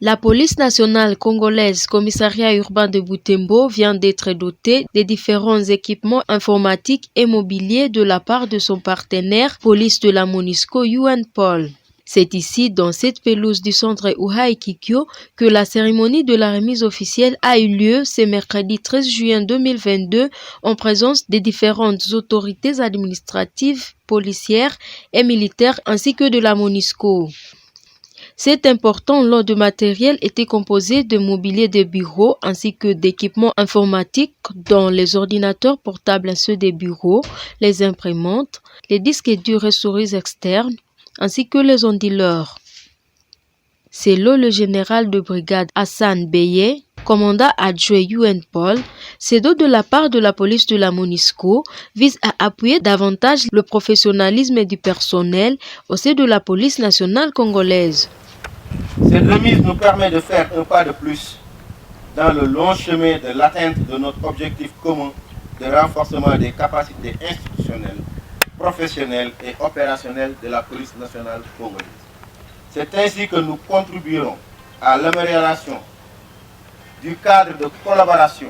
La police nationale congolaise, commissariat urbain de Butembo, vient d'être dotée des différents équipements informatiques et mobiliers de la part de son partenaire police de la MONUSCO UNPOL. C'est ici, dans cette pelouse du centre Uhai Kikyo, que la cérémonie de la remise officielle a eu lieu ce mercredi 13 juin 2022 en présence des différentes autorités administratives, policières et militaires ainsi que de la MONUSCO. Cet important lot de matériel était composé de mobilier de bureaux ainsi que d'équipements informatiques dont les ordinateurs portables ceux des bureaux, les imprimantes, les disques durs et souris externes ainsi que les onduleurs. Selon le général de brigade Hassan Beye, commandant adjoint UNPOL, ces dons de la part de la police de la MONUSCO visent à appuyer davantage le professionnalisme du personnel au sein de la police nationale congolaise. Cette remise nous permet de faire un pas de plus dans le long chemin de l'atteinte de notre objectif commun de renforcement des capacités institutionnelles, professionnelles et opérationnelles de la police nationale congolaise. C'est ainsi que nous contribuerons à l'amélioration du cadre de collaboration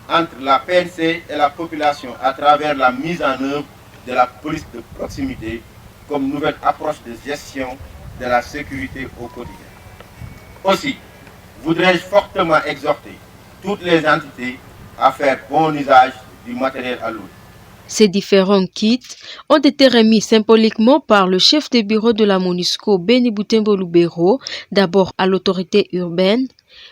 entre la PNC et la population à travers la mise en œuvre de la police de proximité comme nouvelle approche de gestion de la sécurité au quotidien. Aussi, voudrais-je fortement exhorter toutes les entités à faire bon usage du matériel alloué. Ces différents kits ont été remis symboliquement par le chef de bureau de la MONUSCO, Beni Butembo Lubero, d'abord à l'autorité urbaine,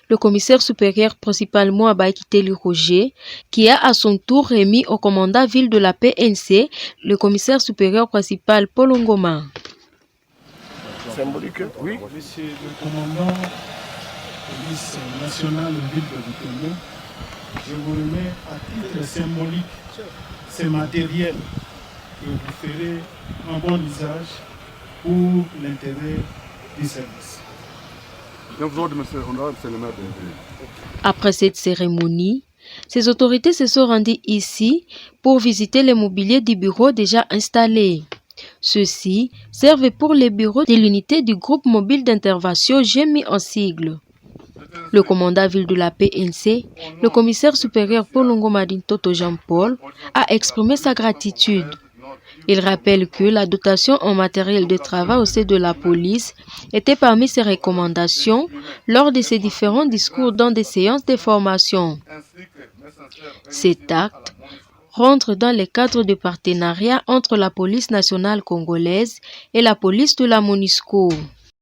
le commissaire supérieur principal Moaba Kiteli Roger, qui a à son tour remis au commandant ville de la PNC, le commissaire supérieur principal Paul Ngoma. Symbolique, oui. Monsieur le commandant police nationale ville de Butembo, je vous remets à titre symbolique ces matériels que vous ferez un bon usage pour l'intérêt du service. Après cette cérémonie, ces autorités se sont rendues ici pour visiter les mobiliers du bureau déjà installés. Ceux-ci servent pour les bureaux de l'unité du groupe mobile d'intervention GEMI en sigle. Le commandant ville de la PNC, le commissaire supérieur Paul Ngoma Toto Jean-Paul, a exprimé sa gratitude. Il rappelle que la dotation en matériel de travail au sein de la police était parmi ses recommandations lors de ses différents discours dans des séances de formation. Cet acte rentre dans le cadre de partenariat entre la police nationale congolaise et la police de la MONUSCO.